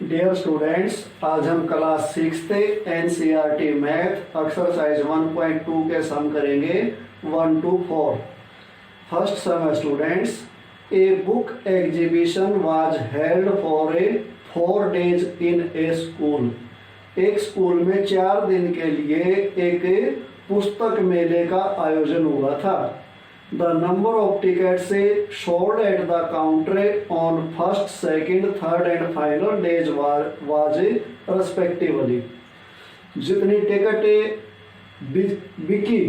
Dear students, आज हम class 6 NCERT math exercise 1.2 के सम करेंगे 1 to 4। फर्स्ट सम है students, a book exhibition was held for a 4 days in A school. एक school में 4 दिन के लिए एक पुस्तक मेले का आयोजन हुआ था। The number of tickets sold at the counter on first, second, third and final days was respectively। जितनी टिकटें बिकी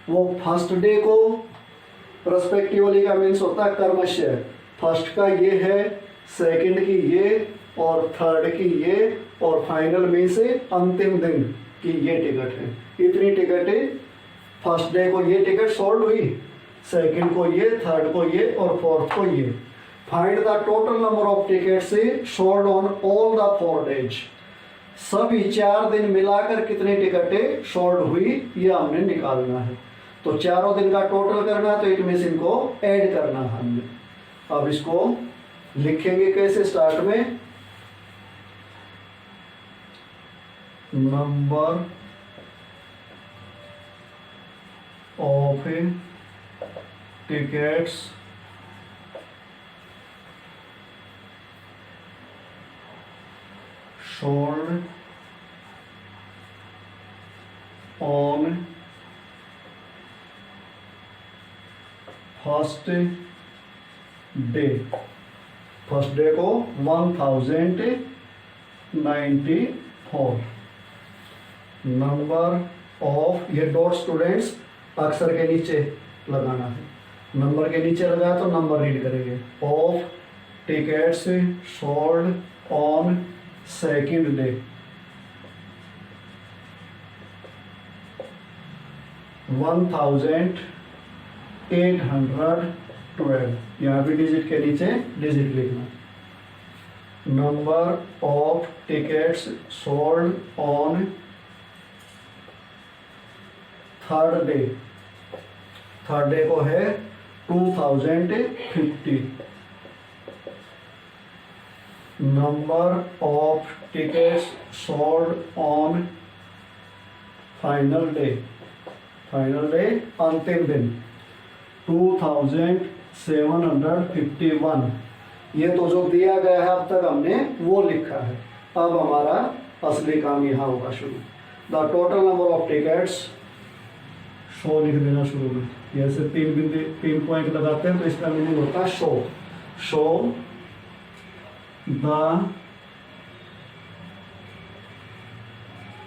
वो फर्स्ट डे को, रेस्पेक्टिवली का मीन्स होता है क्रमशः, फर्स्ट का ये है, सेकंड की ये और थर्ड की ये और फाइनल मीन्स अंतिम दिन की ये टिकट है। इतनी टिकटें फर्स्ट डे को ये टिकट सोल्ड हुई, सेकंड को ये, थर्ड को ये और फोर्थ को ये। Find the total number of tickets sold on all the 4 days। सभी 4 दिन मिलाकर कितनी टिकटें सोल्ड हुई ये हमने निकालना है। तो चारों दिन का टोटल करना है, तो इट मीन्स इनको ऐड करना है हमने। अब इसको लिखेंगे कैसे? स्टार्ट में number of tickets sold on first day। First day को 1094। नंबर ऑफ, ये डॉट स्टूडेंट्स अक्षर के नीचे लगाना है, नंबर के नीचे लगाया तो नंबर रीड करेंगे। Of tickets sold on second day 1812। यहाँ भी डिजिट के नीचे डिजिट लिखना। Number of tickets sold on third day, third day को है 2050। Number of tickets sold on final day, final day अंतिम दिन 2751। ये तो जो दिया गया है अब तक हमने वो लिखा है। अब हमारा असली काम यहाँ होगा शुरू। The total number of tickets, 100 लिख देना शुरू में। जैसे 3 पॉइंट लगाते हैं तो इसका मीनिंग होता है show. Show the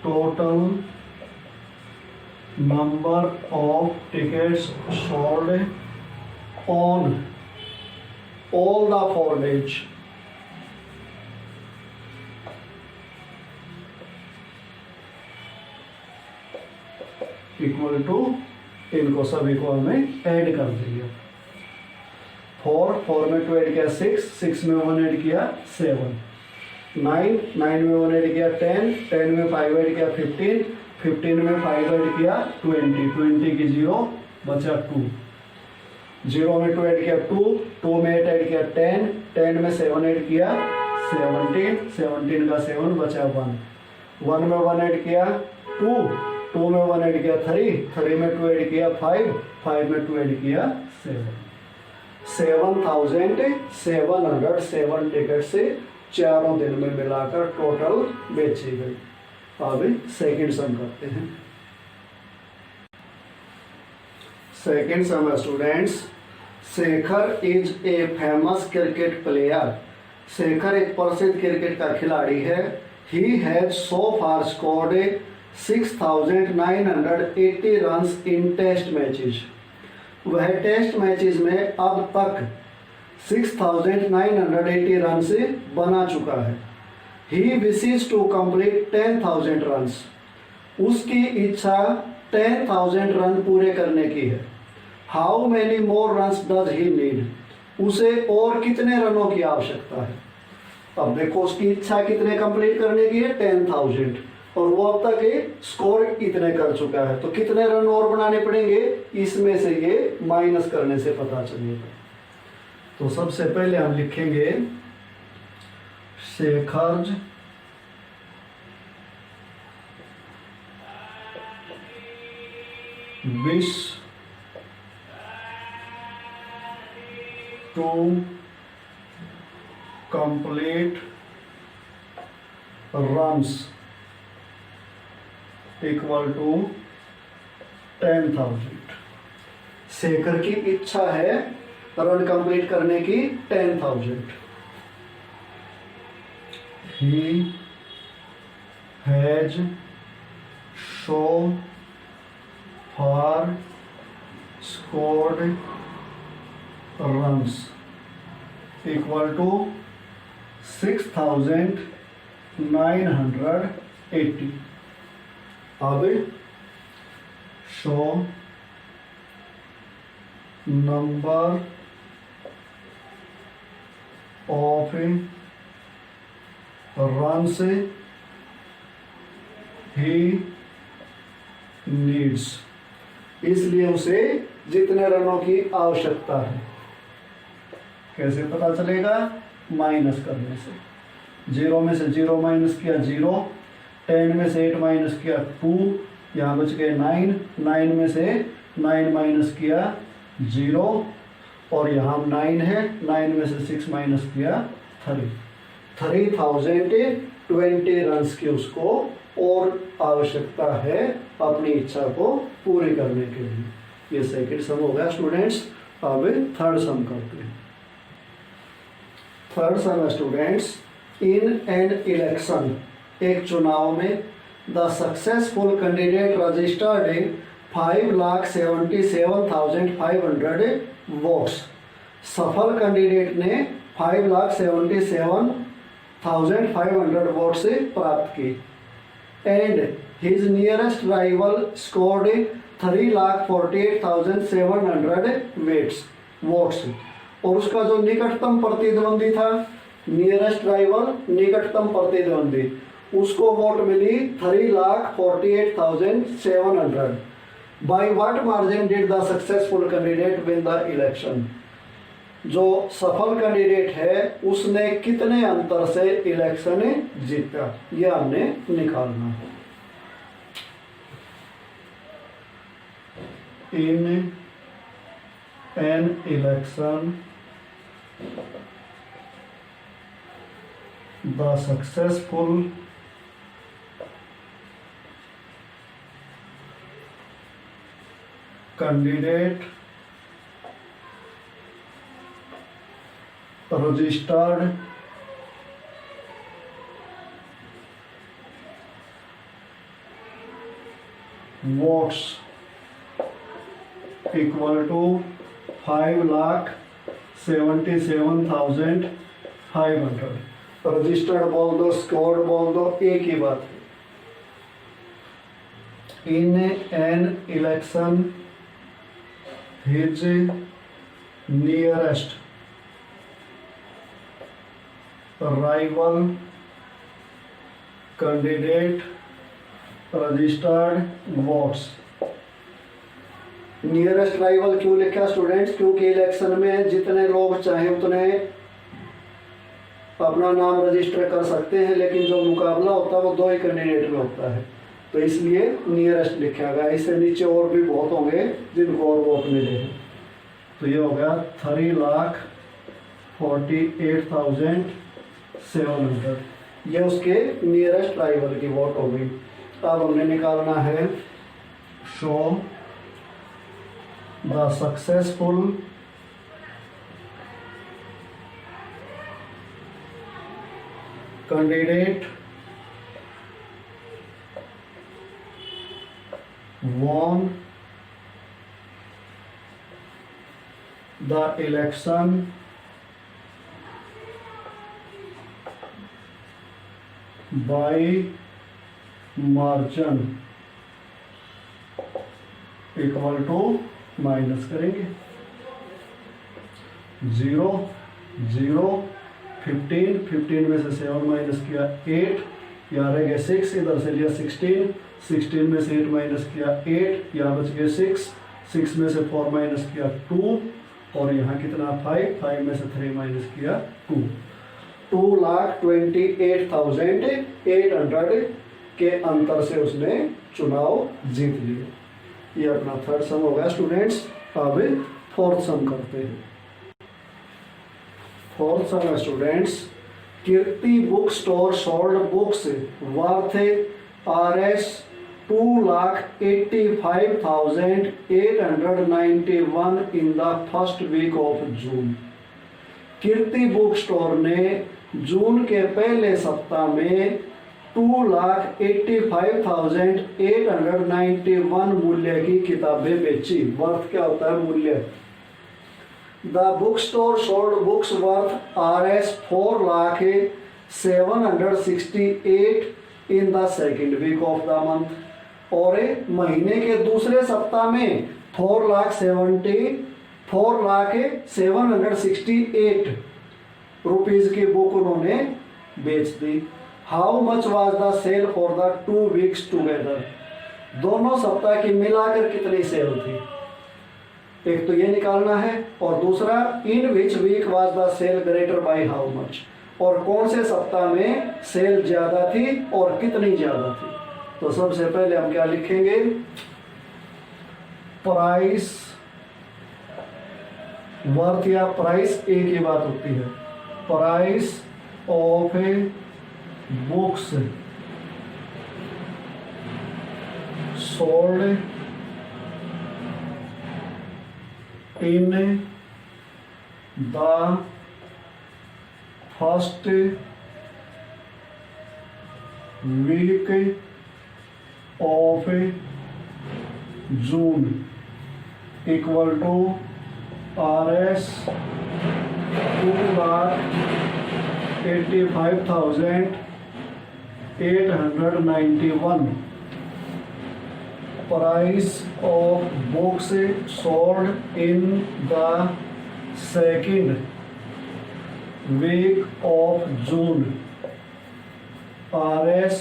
total number of tickets sold on all the 4 days। Equal to, इनको सभी को हमें ऐड कर देंगे। 4 में 2 ऐड किया 6 में 1 ऐड किया 7, 9 में 1 ऐड किया 10 में 5 ऐड किया 15 में 5 ऐड किया 20 की 0 बचा 2, 0 में 2 ऐड किया 2 में 8 ऐड किया 10 में 7 ऐड किया 17 का 7 बचा 1 में 1 ऐड किया 2 में 1 ऐड किया 3 में 2 ऐड किया 5 में 2 ऐड किया 7707 टिकट से चारों दिन में मिलाकर टोटल बेची गई। अब सेकंड सम करते हैं। सेकंड सम है students, Shekhar is a famous cricket player. Shekhar एक प्रसिद्ध क्रिकेट का खिलाड़ी है। He has so far scored 6980 runs in test matches. वह टेस्ट मैचेस में अब तक 6980 रन से बना चुका है। He wishes to complete 10,000 runs। उसकी इच्छा 10,000 रन पूरे करने की है। How many more runs does he need? उसे और कितने रनों की आवश्यकता है? अब देखो उसकी इच्छा कितने कंप्लीट करने की है, 10,000, और वो अब तक स्कोर इतने कर चुका है। तो कितने रन और बनाने पड़ेंगे, इसमें से ये माइनस करने से पता चलेगा। तो सबसे पहले हम लिखेंगे शेखर्स wish to complete runs equal to 10,000। Shekhar की इच्छा है रन कंप्लीट करने की 10,000। He has so far scored runs equal to 6,980। अब show number of runs he needs, इसलिए उसे जितने रनों की आवश्यकता है। कैसे पता चलेगा? माइनस करने से। 0 में से 0 माइनस किया 0, 10 में से 8 माइनस किया 2, यहाँ बच गए 9, 9 में से 9 माइनस किया 0 और यहाँ 9 है, 9 में से 6 माइनस किया 3। 3020 रन्स की उसको और आवश्यकता है अपनी इच्छा को पूरी करने के लिए। ये सेकंड सम हो गया स्टूडेंट्स। अब थर्ड सम करते हैं। थर्ड सम है स्टूडेंट्स, इन एन इलेक्शन, एक चुनाव में the successful candidate registered 5,77,500 votes. सफल कैंडिडेट ने 5,77,500 वोट्स प्राप्त की। And his nearest rival scored 3,48,700 votes. और उसका जो निकटतम प्रतिद्वंदी था, नियरेस्ट राइवल निकटतम प्रतिद्वंदी, उसको वोट मिली 3,48,700। By what margin did the successful candidate win the election? जो सफल कैंडिडेट है उसने कितने अंतर से इलेक्शन जीता, यह हमने निकालना है। In an election the successful candidate registered votes equal to 5,77,500। Registered बोल दो, स्कोर्ड बोल दो, एक ही बात है। In an election his nearest rival candidate registered votes. Nearest rival क्यों लिखा स्टूडेंट्स? क्योंकि इलेक्शन में जितने लोग चाहे उतने अपना नाम रजिस्टर कर सकते हैं, लेकिन जो मुकाबला होता है वो 2 ही कैंडिडेट में होता है, तो इसलिए नियरेस्ट लिखा गया। इससे नीचे और भी बहुत होंगे जिनको और वोट मिले हैं। तो ये हो गया 3,48,700। ये उसके नियरेस्ट राइवल की वोट हो गई। अब हमने निकालना है show the successful candidate won the election by margin equal to minus करेंगे 0 0 15 15 में से 7 माइनस किया 8, यहाँ रह गया 6, इधर से लिया 16 16 में से 8 माइनस किया 8, यहाँ बच गए 6 6 में से 4 माइनस किया 2 और यहाँ कितना 5 5 में से 3 माइनस किया 2। 2,28,800 के अंतर से उसने चुनाव जीत लिया। ये अपना थर्ड सम हो गया स्टूडेंट्स। अब फोर्थ सम करते हैं। फोर्थ सम है students, Kirti book store sold books worth RS 2,85,891 in the first week of June. Kirti book store ने जून के पहले सप्ताह में 2,85,891 मूल्य की किताबें बेची। वर्थ क्या होता है? मूल्य। The book store sold books worth RS 4,07,68 in the second week of the month. और महीने के दूसरे सप्ताह में 4,07,68 रुपीज की बुक उन्होंने बेच दी। How much was the sale for the 2 weeks together. दोनों सप्ताह की मिलाकर कितनी सेल थी? एक तो ये निकालना है, और दूसरा in which week was the sale greater by how much. और कौन से सप्ताह में सेल ज्यादा थी और कितनी ज्यादा थी। तो सबसे पहले हम क्या लिखेंगे? प्राइस वर्थ या प्राइस एक ही बात होती है। Price of a books sold in the first week of June equal to RS 2,85,891 price of books sold in the second week of June RS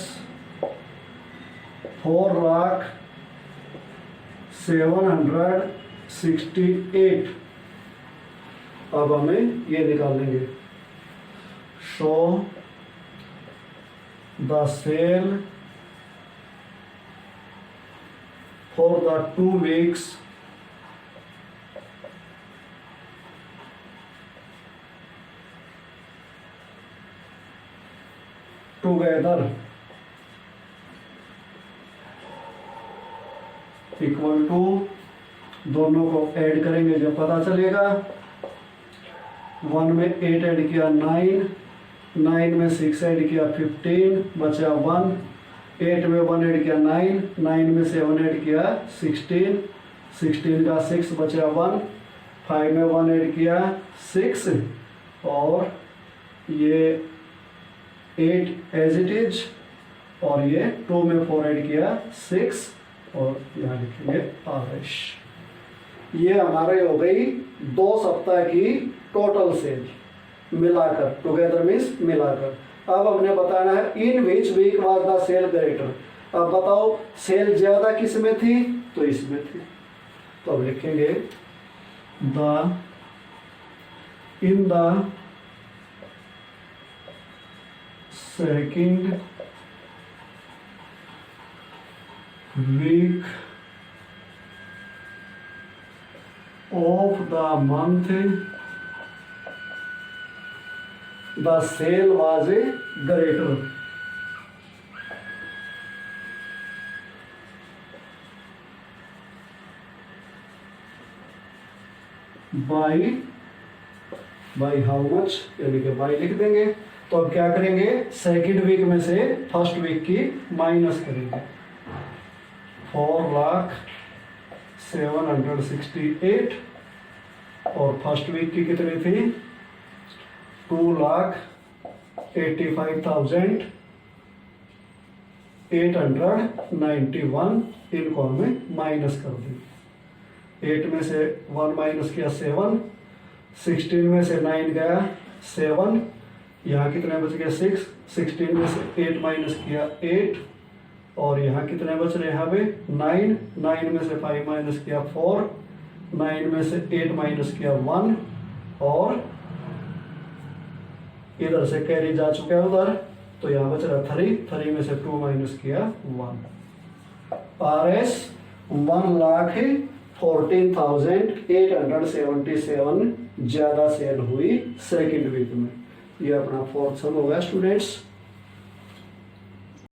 4,07,68। अब हमें ये निकालेंगे। Show the sale for the 2 weeks together equal to, दोनों को add करेंगे जब पता चलेगा। 1 में 8 ऐड किया 9, 9 में 6 ऐड किया 15, बचा 1। 8 में 1 ऐड किया 9, 9 में 7 ऐड किया 16, 16 का 6 बचा 1। 5 में 1 ऐड किया 6, और ये 8 एज इट इज, और ये 2 में 4 ऐड किया 6, और यहाँ लिखेंगे RS। ये हमारे हो गई 2 सप्ताह की टोटल सेल मिलाकर। टुगेदर मीन्स मिलाकर। अब हमने बताना है in which week was the sale greater. अब बताओ सेल ज्यादा किस में थी? तो इसमें थी। तो अब लिखेंगे the in the second week of the month the sale was greater by how much, यानी कि बाई लिख देंगे। तो अब क्या करेंगे? सेकेंड वीक में से फर्स्ट वीक की माइनस करेंगे। 4,07,68 और फर्स्ट वीक की कितनी थी? 2,85,891। इनको हमें माइनस कर देंगे। 8 में से 1 माइनस किया 7, 16 में से 9 गया 7, यहाँ कितने बच गया 6, 16 में से 8 माइनस किया 8, और यहाँ कितने बच रहे हैं हमें 9, 9 में से 5 माइनस किया 4, 9 में से 8 माइनस किया 1, और इधर से कैरी जा चुका है उधर, तो यहाँ बच रहा 3, 3 में से 2 माइनस किया 1। RS 1,14,877 ज्यादा सेल हुई सेकेंड वीक में। ये अपना फोर्थ सम हो गया स्टूडेंट्स।